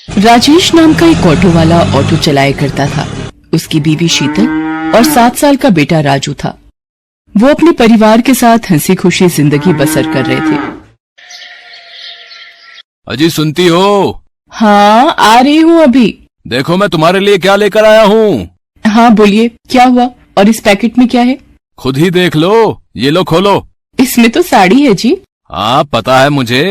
राजेश नाम का एक ऑटो वाला ऑटो चलाया करता था। उसकी बीवी शीतल और 7 साल का बेटा राजू था। वो अपने परिवार के साथ हंसी खुशी जिंदगी बसर कर रहे थे। अजी सुनती हो? हाँ, आ रही हूँ अभी। देखो मैं तुम्हारे लिए क्या लेकर आया हूँ। हाँ बोलिए, क्या हुआ? और इस पैकेट में क्या है? खुद ही देख लो, ये लो खोलो। इसमें तो साड़ी है जी। हाँ पता है मुझे।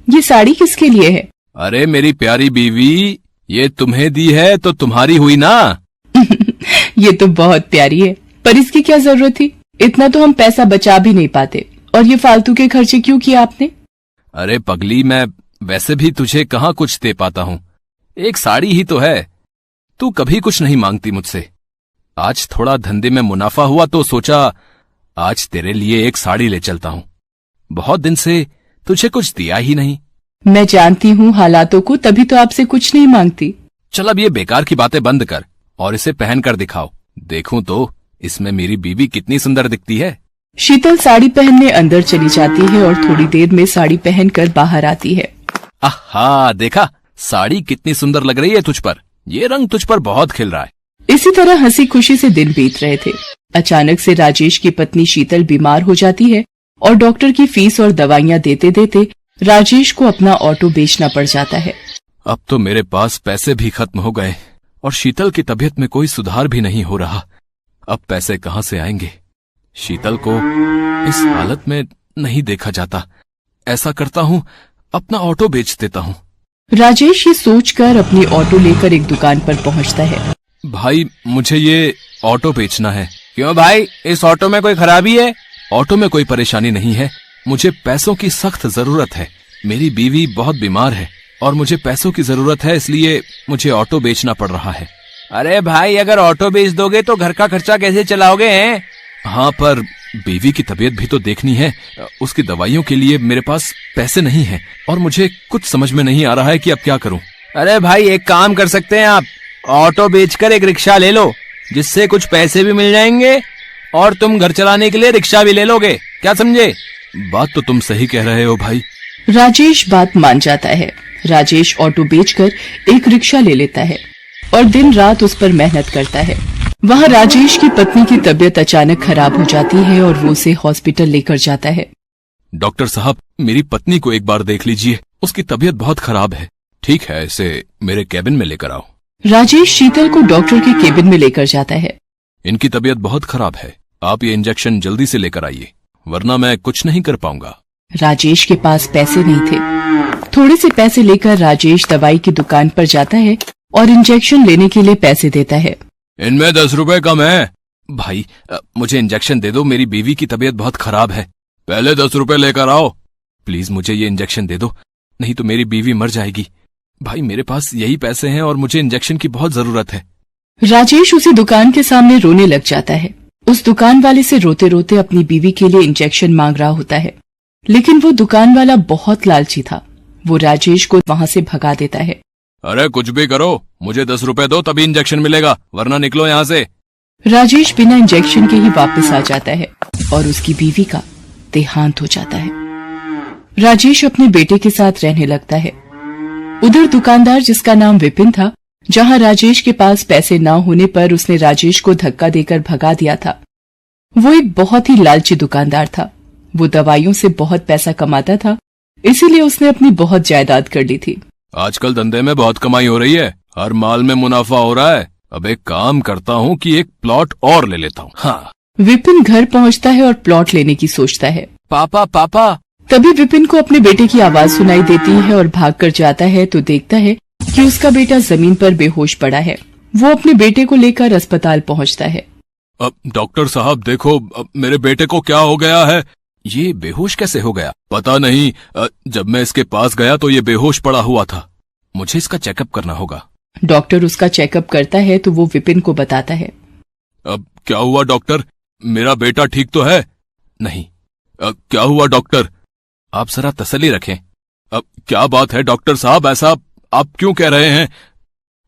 ये साड़ी किसके लिए है? अरे मेरी प्यारी बीवी, ये तुम्हें दी है तो तुम्हारी हुई ना। ये तो बहुत प्यारी है, पर इसकी क्या जरूरत थी? इतना तो हम पैसा बचा भी नहीं पाते, और ये फालतू के खर्चे क्यों किए आपने? अरे पगली, मैं वैसे भी तुझे कहाँ कुछ दे पाता हूँ। एक साड़ी ही तो है। तू कभी कुछ नहीं मांगती मुझसे। आज थोड़ा धंधे में मुनाफा हुआ तो सोचा आज तेरे लिए एक साड़ी ले चलता हूँ। बहुत दिन से तुझे कुछ दिया ही नहीं। मैं जानती हूँ हालातों को, तभी तो आपसे कुछ नहीं मांगती। चल अब ये बेकार की बातें बंद कर और इसे पहन कर दिखाओ। देखूं तो इसमें मेरी बीवी कितनी सुंदर दिखती है। शीतल साड़ी पहनने अंदर चली जाती है और थोड़ी देर में साड़ी पहनकर बाहर आती है। आहा, देखा साड़ी कितनी सुंदर लग रही है तुझ पर। ये रंग तुझ पर बहुत खिल रहा है। इसी तरह हंसी खुशी से दिन बीत रहे थे। अचानक से राजेश की पत्नी शीतल बीमार हो जाती है और डॉक्टर की फीस और दवाइयाँ देते देते राजेश को अपना ऑटो बेचना पड़ जाता है। अब तो मेरे पास पैसे भी खत्म हो गए और शीतल की तबीयत में कोई सुधार भी नहीं हो रहा। अब पैसे कहाँ से आएंगे? शीतल को इस हालत में नहीं देखा जाता। ऐसा करता हूँ, अपना ऑटो बेच देता हूँ। राजेश ये सोचकर अपनी ऑटो लेकर एक दुकान पर पहुँचता है। भाई मुझे ये ऑटो बेचना है। क्यों भाई, इस ऑटो में कोई खराबी है? ऑटो में कोई परेशानी नहीं है, मुझे पैसों की सख्त जरूरत है। मेरी बीवी बहुत बीमार है और मुझे पैसों की जरूरत है, इसलिए मुझे ऑटो बेचना पड़ रहा है। अरे भाई, अगर ऑटो बेच दोगे तो घर का खर्चा कैसे चलाओगे हैं? हाँ, पर बीवी की तबीयत भी तो देखनी है। उसकी दवाइयों के लिए मेरे पास पैसे नहीं हैं और मुझे कुछ समझ में नहीं आ रहा है कि अब क्या करूं। अरे भाई, एक काम कर सकते हैं आप। ऑटो बेचकर एक रिक्शा ले लो, जिससे कुछ पैसे भी मिल जाएंगे और तुम घर चलाने के लिए रिक्शा भी ले लोगे। क्या समझे? बात तो तुम सही कह रहे हो भाई। राजेश बात मान जाता है। राजेश ऑटो बेचकर एक रिक्शा ले लेता है और दिन रात उस पर मेहनत करता है। वहाँ राजेश की पत्नी की तबीयत अचानक खराब हो जाती है और वो उसे हॉस्पिटल लेकर जाता है। डॉक्टर साहब, मेरी पत्नी को एक बार देख लीजिए, उसकी तबीयत बहुत खराब है। ठीक है, इसे मेरे केबिन में लेकर आओ। राजेश शीतल को डॉक्टर के केबिन में लेकर जाता है। इनकी तबीयत बहुत खराब है, आप ये इंजेक्शन जल्दी से लेकर आइए, वरना मैं कुछ नहीं कर पाऊंगा। राजेश के पास पैसे नहीं थे। थोड़े से पैसे लेकर राजेश दवाई की दुकान पर जाता है और इंजेक्शन लेने के लिए पैसे देता है। इनमें 10 रुपए कम है। भाई मुझे इंजेक्शन दे दो, मेरी बीवी की तबीयत बहुत खराब है। पहले 10 रुपए लेकर आओ। प्लीज मुझे ये इंजेक्शन दे दो, नहीं तो मेरी बीवी मर जाएगी। भाई मेरे पास यही पैसे हैं और मुझे इंजेक्शन की बहुत जरूरत है। राजेश उसी दुकान के सामने रोने लग जाता है। उस दुकान वाले से रोते रोते अपनी बीवी के लिए इंजेक्शन मांग रहा होता है, लेकिन वो दुकान वाला बहुत लालची था। वो राजेश को वहाँ से भगा देता है। अरे कुछ भी करो, मुझे 10 रुपए दो तभी इंजेक्शन मिलेगा, वरना निकलो यहाँ से। राजेश बिना इंजेक्शन के ही वापस आ जाता है और उसकी बीवी का देहांत हो जाता है। राजेश अपने बेटे के साथ रहने लगता है। उधर दुकानदार, जिसका नाम विपिन था, जहां राजेश के पास पैसे न होने पर उसने राजेश को धक्का देकर भगा दिया था, वो एक बहुत ही लालची दुकानदार था। वो दवाइयों से बहुत पैसा कमाता था, इसीलिए उसने अपनी बहुत जायदाद कर ली थी। आजकल धंधे में बहुत कमाई हो रही है, हर माल में मुनाफा हो रहा है। अब एक काम करता हूँ कि एक प्लॉट और ले लेता हूँ। हाँ। विपिन घर पहुँचता है और प्लॉट लेने की सोचता है। पापा पापा। तभी विपिन को अपने बेटे की आवाज सुनाई देती है और भागकर जाता है तो देखता है कि उसका बेटा जमीन पर बेहोश पड़ा है। वो अपने बेटे को लेकर अस्पताल पहुंचता है। अब डॉक्टर साहब देखो, मेरे बेटे को क्या हो गया है? ये बेहोश कैसे हो गया? पता नहीं, जब मैं इसके पास गया तो ये बेहोश पड़ा हुआ था। मुझे इसका चेकअप करना होगा। डॉक्टर उसका चेकअप करता है तो वो विपिन को बताता है। अब क्या हुआ डॉक्टर? मेरा बेटा ठीक तो है? नहीं। क्या हुआ डॉक्टर? आप जरा तसल्ली रखें। अब क्या बात है डॉक्टर साहब, ऐसा आप क्यों कह रहे हैं?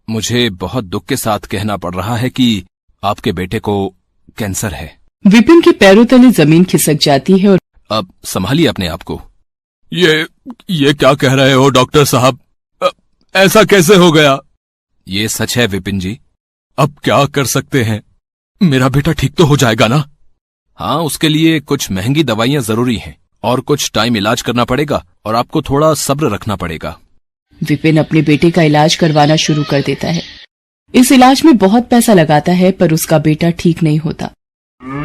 मुझे बहुत दुख के साथ कहना पड़ रहा है कि आपके बेटे को कैंसर है। विपिन के पैरों तले जमीन खिसक जाती है और अब संभालिए अपने आप को। ये क्या कह रहे हो डॉक्टर साहब? ऐसा कैसे हो गया? ये सच है विपिन जी। अब क्या कर सकते हैं? मेरा बेटा ठीक तो हो जाएगा ना? हाँ, उसके लिए कुछ महंगी दवाइयां जरूरी हैं और कुछ टाइम इलाज करना पड़ेगा और आपको थोड़ा सब्र रखना पड़ेगा। विपिन अपने बेटे का इलाज करवाना शुरू कर देता है। इस इलाज में बहुत पैसा लगाता है पर उसका बेटा ठीक नहीं होता।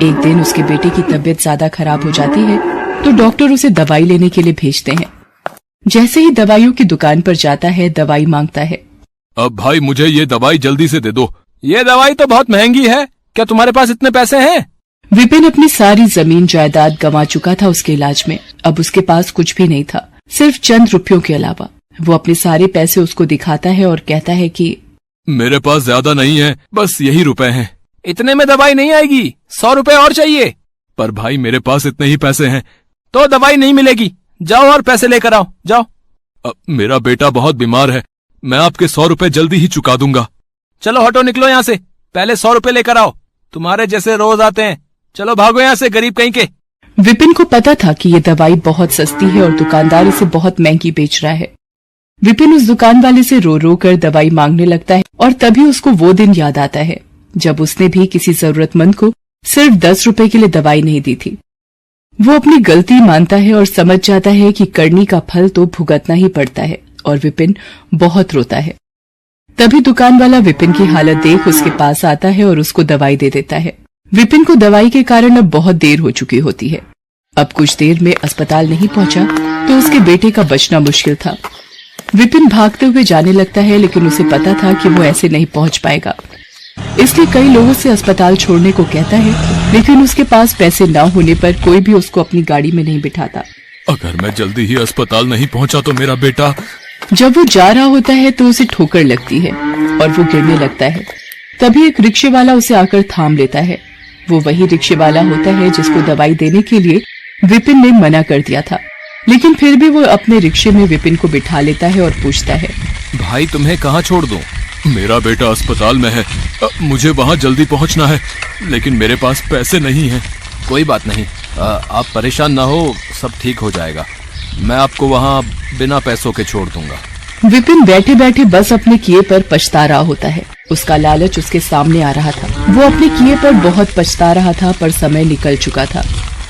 एक दिन उसके बेटे की तबीयत ज्यादा खराब हो जाती है तो डॉक्टर उसे दवाई लेने के लिए भेजते हैं। जैसे ही दवाइयों की दुकान पर जाता है, दवाई मांगता है। अब भाई मुझे ये दवाई जल्दी से दे दो। ये दवाई तो बहुत महंगी है, क्या तुम्हारे पास इतने पैसे हैं? विपिन अपनी सारी जमीन जायदाद गंवा चुका था उसके इलाज में। अब उसके पास कुछ भी नहीं था, सिर्फ चंद रुपयों के अलावा। वो अपने सारे पैसे उसको दिखाता है और कहता है कि मेरे पास ज्यादा नहीं है, बस यही रुपए हैं। इतने में दवाई नहीं आएगी, 100 रुपए और चाहिए। पर भाई मेरे पास इतने ही पैसे हैं। तो दवाई नहीं मिलेगी, जाओ और पैसे लेकर आओ, जाओ। मेरा बेटा बहुत बीमार है, मैं आपके 100 रुपए जल्दी ही चुका दूंगा। चलो हटो, निकलो यहाँ से, पहले 100 रुपए लेकर आओ। तुम्हारे जैसे रोज आते हैं, चलो भागो यहाँ से, गरीब कहीं के। विपिन को पता था कि ये दवाई बहुत सस्ती है और दुकानदार इसे बहुत महंगी बेच रहा है। विपिन उस दुकान वाले से रो रो कर दवाई मांगने लगता है और तभी उसको वो दिन याद आता है जब उसने भी किसी जरूरतमंद को सिर्फ 10 रुपए के लिए दवाई नहीं दी थी। वो अपनी गलती मानता है और समझ जाता है कि करनी का फल तो भुगतना ही पड़ता है और विपिन बहुत रोता है। तभी दुकान वाला विपिन की हालत देख उसके पास आता है और उसको दवाई दे देता है। विपिन को दवाई के कारण अब बहुत देर हो चुकी होती है। अब कुछ देर में अस्पताल नहीं पहुंचा तो उसके बेटे का बचना मुश्किल था। विपिन भागते हुए जाने लगता है लेकिन उसे पता था कि वो ऐसे नहीं पहुंच पाएगा, इसलिए कई लोगों से अस्पताल छोड़ने को कहता है, लेकिन उसके पास पैसे न होने पर कोई भी उसको अपनी गाड़ी में नहीं बिठाता। अगर मैं जल्दी ही अस्पताल नहीं पहुंचा तो मेरा बेटा। जब वो जा रहा होता है तो उसे ठोकर लगती है और वो गिरने लगता है। तभी एक रिक्शे वाला उसे आकर थाम लेता है। वो वही रिक्शे वाला होता है जिसको दवाई देने के लिए विपिन ने मना कर दिया था, लेकिन फिर भी वो अपने रिक्शे में विपिन को बिठा लेता है और पूछता है, भाई तुम्हें कहाँ छोड़ दूं? मेरा बेटा अस्पताल में है, मुझे वहाँ जल्दी पहुँचना है, लेकिन मेरे पास पैसे नहीं हैं। कोई बात नहीं, आप परेशान ना हो, सब ठीक हो जाएगा। मैं आपको वहाँ बिना पैसों के छोड़ दूंगा। विपिन बैठे बैठे बस अपने किए पर पछता रहा होता है। उसका लालच उसके सामने आ रहा था। वो अपने किए पर बहुत पछता रहा था पर समय निकल चुका था।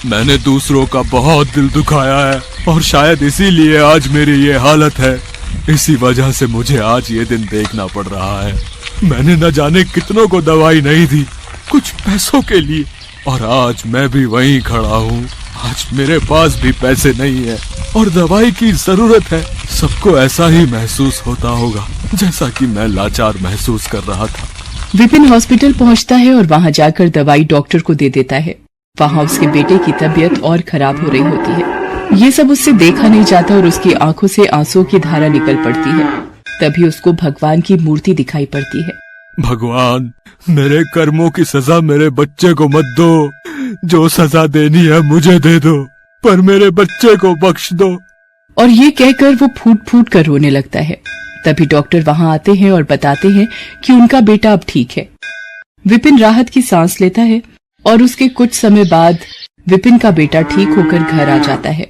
मैंने दूसरों का बहुत दिल दुखाया है और शायद इसीलिए आज मेरी ये हालत है। इसी वजह से मुझे आज ये दिन देखना पड़ रहा है। मैंने न जाने कितनों को दवाई नहीं दी कुछ पैसों के लिए, और आज मैं भी वहीं खड़ा हूँ। आज मेरे पास भी पैसे नहीं है और दवाई की जरूरत है। सबको ऐसा ही महसूस होता होगा जैसा कि मैं लाचार महसूस कर रहा था। विपिन हॉस्पिटल पहुंचता है और वहां जाकर दवाई डॉक्टर को दे देता है। वहां उसके बेटे की तबीयत और खराब हो रही होती है। ये सब उससे देखा नहीं जाता और उसकी आंखों से आंसुओं की धारा निकल पड़ती है। तभी उसको भगवान की मूर्ति दिखाई पड़ती है। भगवान, मेरे कर्मों की सजा मेरे बच्चे को मत दो। जो सजा देनी है मुझे दे दो, पर मेरे बच्चे को बख्श दो। और ये कहकर वो फूट फूट कर रोने लगता है। तभी डॉक्टर वहां आते हैं और बताते हैं कि उनका बेटा अब ठीक है। विपिन राहत की सांस लेता है और उसके कुछ समय बाद विपिन का बेटा ठीक होकर घर आ जाता है।